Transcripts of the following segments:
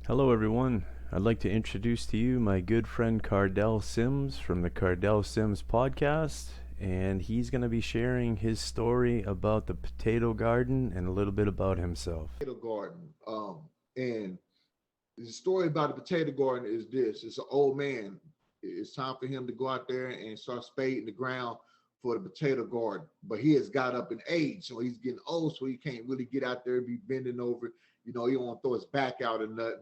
Hello, everyone. I'd like to introduce to you my good friend Kardell Sims from the Kardell Sims podcast, and he's going to be sharing his story about the potato garden and a little bit about himself. Potato garden. And the story about the potato garden is this: it's an old man. It's time for him to go out there and start spading the ground for the potato garden. But he has got up in age, so he's getting old, so he can't really get out there and be bending over. You know, he don't want to throw his back out or nothing.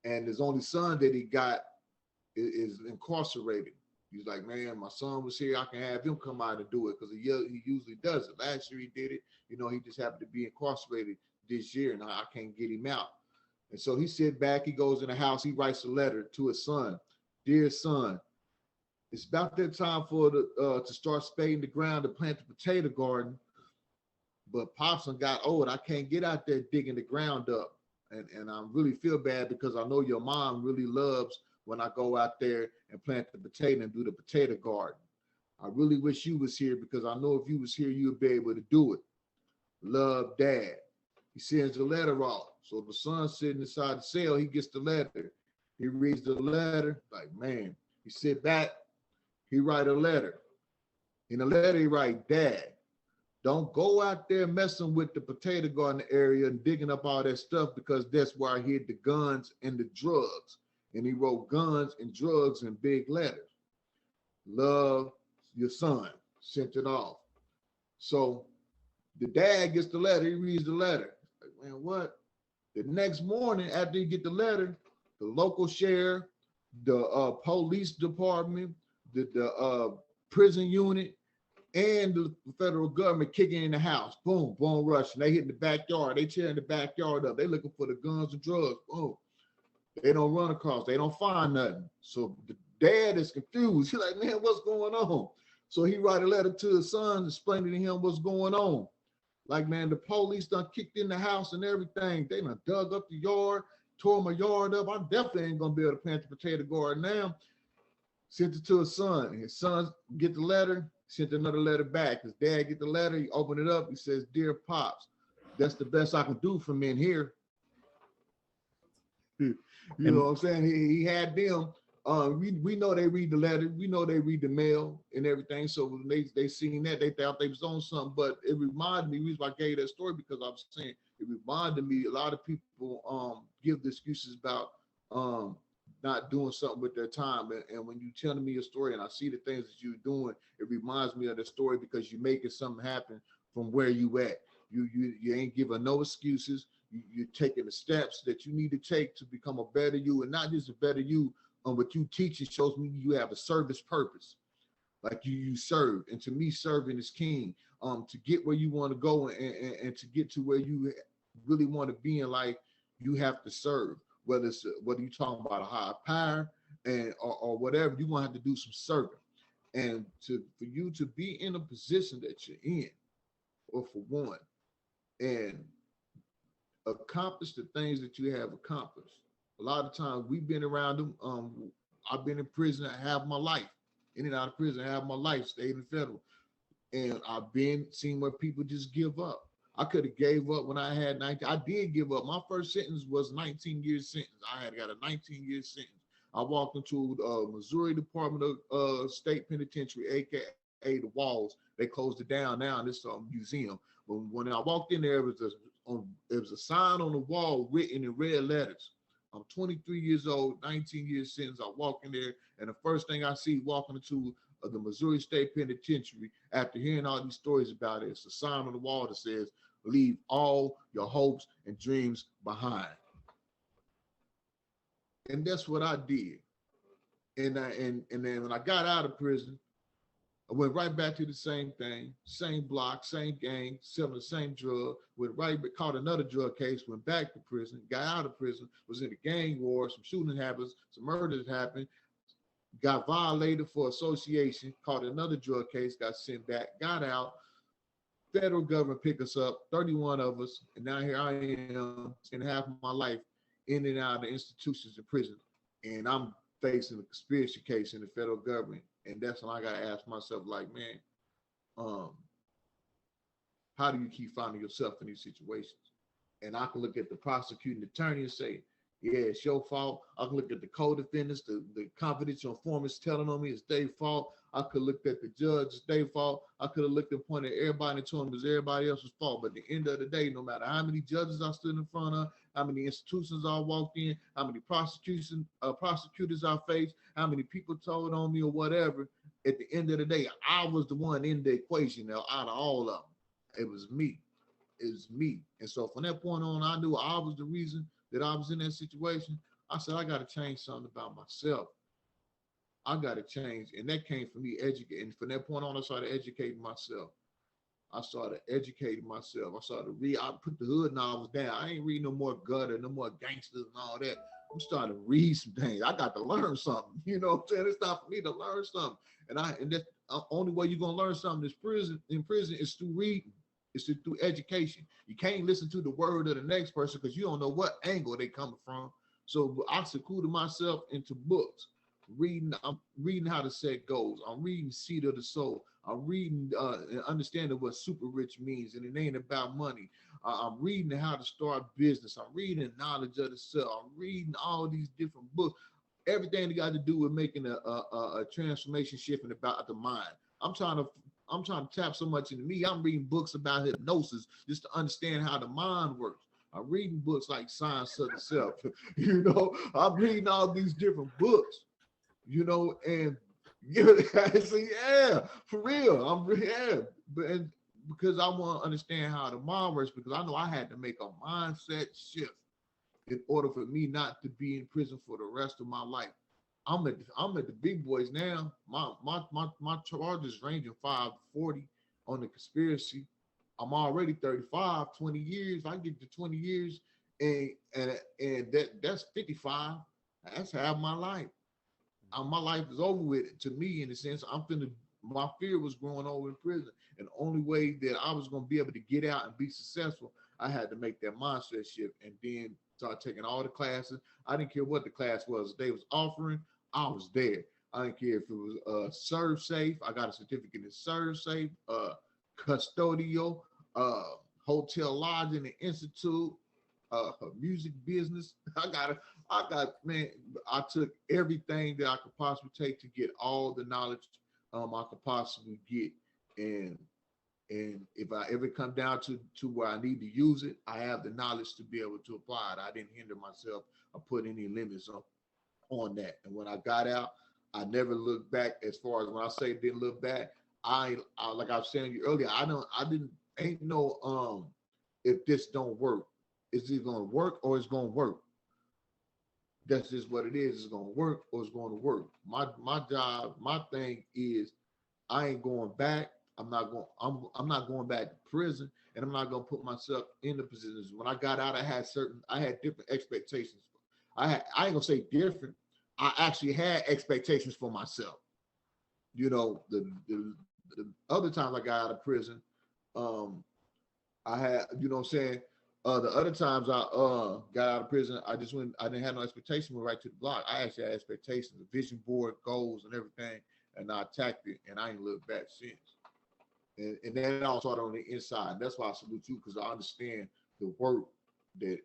And his only son that he got is incarcerated. He's like, man, my son was here. I can have him come out and do it because he usually does it. Last year he did it. You know, he just happened to be incarcerated this year, and I can't get him out. And so he sit back. He goes in the house. He writes a letter to his son, dear son. It's about that time for the to start spading the ground to plant the potato garden. But Popson got old. I can't get out there digging the ground up. And I really feel bad because I know your mom really loves when I go out there and plant the potato and do the potato garden. I really wish you was here because I know if you was here, you'd be able to do it. Love, Dad. He sends the letter off. So the son sitting inside the cell, he gets the letter. He reads the letter, like, man, he sit back, he write a letter. In the letter, he write, Dad, don't go out there messing with the potato garden area and digging up all that stuff because that's where I hid the guns and the drugs. And he wrote guns and drugs in big letters. Love, your son. Sent it off. So the dad gets the letter. He reads the letter. Like, man, what? The next morning after he get the letter, the local sheriff, the police department, the prison unit, and the federal government kicking in the house. Boom, boom, rushing. They hit in the backyard. They tearing the backyard up. They looking for the guns and drugs. Boom. They don't run across. They don't find nothing. So the dad is confused. He's like, man, what's going on? So he write a letter to his son explaining to him what's going on. Like, man, the police done kicked in the house and everything. They done dug up the yard, tore my yard up. I definitely ain't gonna be able to plant the potato garden now. Sent it to his son. His son get the letter, sent another letter back. His dad get the letter, he opened it up. He says, Dear Pops, that's the best I can do from in here. You know And what I'm saying? He had them. We know they read the letter. We know they read the mail and everything. So when they seen that, they thought they was on something. But it reminded me, the reason why I gave that story because I was saying it reminded me a lot of people give the excuses about um not doing something with their time. And when you telling me a story and I see the things that you're doing, it reminds me of the story because you're making something happen from where you at. You ain't giving no excuses. You're taking the steps that you need to take to become a better you, and not just a better you. What you teach it shows me you have a service purpose, like you serve, and to me, serving is king. To get where you want to go and to get to where you really want to be in life, you have to serve. Whether you're talking about a higher power or whatever, you're gonna have to do some serving, and to for you to be in a position that you're in, or for one, and accomplish the things that you have accomplished. A lot of times we've been around them. I've been in prison half my life, in and out of prison half my life, state and federal, and I've been seeing where people just give up. I could have gave up when I had 19. I did give up. My first sentence was 19 years sentence. I had got a 19-year sentence. I walked into the Missouri Department of State Penitentiary, aka the Walls. They closed it down now, and it's a museum. But when I walked in there, there was a sign on the wall written in red letters. I'm 23 years old, 19 years sentence. I walk in there, and the first thing I see walking into the Missouri State Penitentiary, after hearing all these stories about it, it's a sign on the wall that says, "Leave all your hopes and dreams behind." And that's what I did. And then when I got out of prison, I went right back to the same thing, same block, same gang, selling the same drug. Went right, caught another drug case. Went back to prison. Got out of prison. Was in a gang war. Some shooting happened. Some murders happened. Got violated for association. Caught another drug case. Got sent back. Got out. Federal government picked us up. 31 of us, and now here I am, spending half of my life in and out of institutions in prison, and I'm facing a conspiracy case in the federal government. And that's when I gotta ask myself, like, man, um, how do you keep finding yourself in these situations? And I can look at the prosecuting attorney and say, yeah, it's your fault. I can look at the co-defendants, the confidential informants telling on me it's their fault. I could look at the judge, it's their fault. I could have looked and pointed at everybody and told them it's everybody else's fault. But at the end of the day, no matter how many judges I stood in front of, how many institutions I walked in, how many prosecutors I faced, how many people told on me or whatever, at the end of the day, I was the one in the equation now out of all of them. It was me. It was me. And so from that point on, I knew I was the reason that I was in that situation. I said, I got to change something about myself. I got to change. And that came from me educating. And from that point on, I started educating myself. I started educating myself. I started to read. I put the hood novels down. I ain't reading no more gutter, no more gangsters and all that. I'm starting to read some things. I got to learn something. You know what I'm saying? It's time for me to learn something. And that's the only way you're gonna learn something in prison is through reading. It's through education. You can't listen to the word of the next person because you don't know what angle they coming from. So I secluded myself into books. I'm reading how to set goals. I'm reading Seed of the Soul. I'm reading and understanding what super rich means, and it ain't about money. I'm reading how to start business. I'm reading knowledge of the self. I'm reading all these different books. Everything that got to do with making a transformation shift in about the mind. I'm trying to I'm trying to tap so much into me. I'm reading books about hypnosis just to understand how the mind works. I'm reading books like Science of the Self. I'm reading all these different books, and see, yeah, for real. And because I want to understand how the mind works, because I know I had to make a mindset shift in order for me not to be in prison for the rest of my life. I'm at the big boys now. My charges ranging 5 to 40 on the conspiracy. I'm already 35, 20 years. I get to 20 years and that's 55. That's half my life. My life is over with to me in the sense my fear was growing over in prison. And the only way that I was gonna be able to get out and be successful, I had to make that mindset shift and then start taking all the classes. I didn't care what the class was they was offering. I was there. I didn't care if it was serve safe. I got a certificate in serve safe, custodial, uh, hotel lodging and institute, music business. Man, I took everything that I could possibly take to get all the knowledge I could possibly get. And if I ever come down to where I need to use it, I have the knowledge to be able to apply it. I didn't hinder myself or put any limits on that. And when I got out, I never looked back. As far as when I say didn't look back, I like I was saying to you earlier, I didn't ain't no if this don't work, it's either gonna work or it's gonna work. That's just what it is. It's gonna work or it's gonna work. My job, my thing is I ain't going back. I'm not going back to prison, and I'm not gonna put myself in the positions. When I got out, I had different expectations. I ain't gonna say different. I actually had expectations for myself. The other times I got out of prison, um, I had, what I'm saying. The other times I got out of prison, I just went. I didn't have no expectation. Went right to the block. I actually had expectations, a vision board, goals, and everything, and I attacked it, and I ain't looked back since. And that all started on the inside. And that's why I salute you because I understand the work that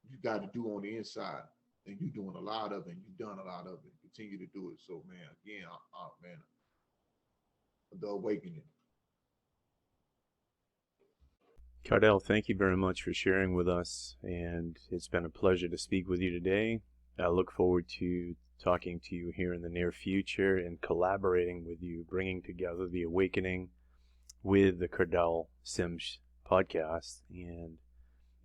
you got to do on the inside, and you're doing a lot of it. And you've done a lot of it. Continue to do it. So, man, again, man, the awakening. Kardell, thank you very much for sharing with us, and it's been a pleasure to speak with you today. I look forward to talking to you here in the near future and collaborating with you, bringing together the awakening with the Kardell Sims podcast, and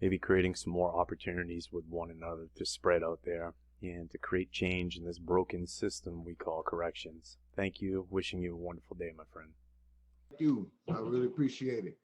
maybe creating some more opportunities with one another to spread out there and to create change in this broken system we call corrections. Thank you. Wishing you a wonderful day, my friend. Thank you. I really appreciate it.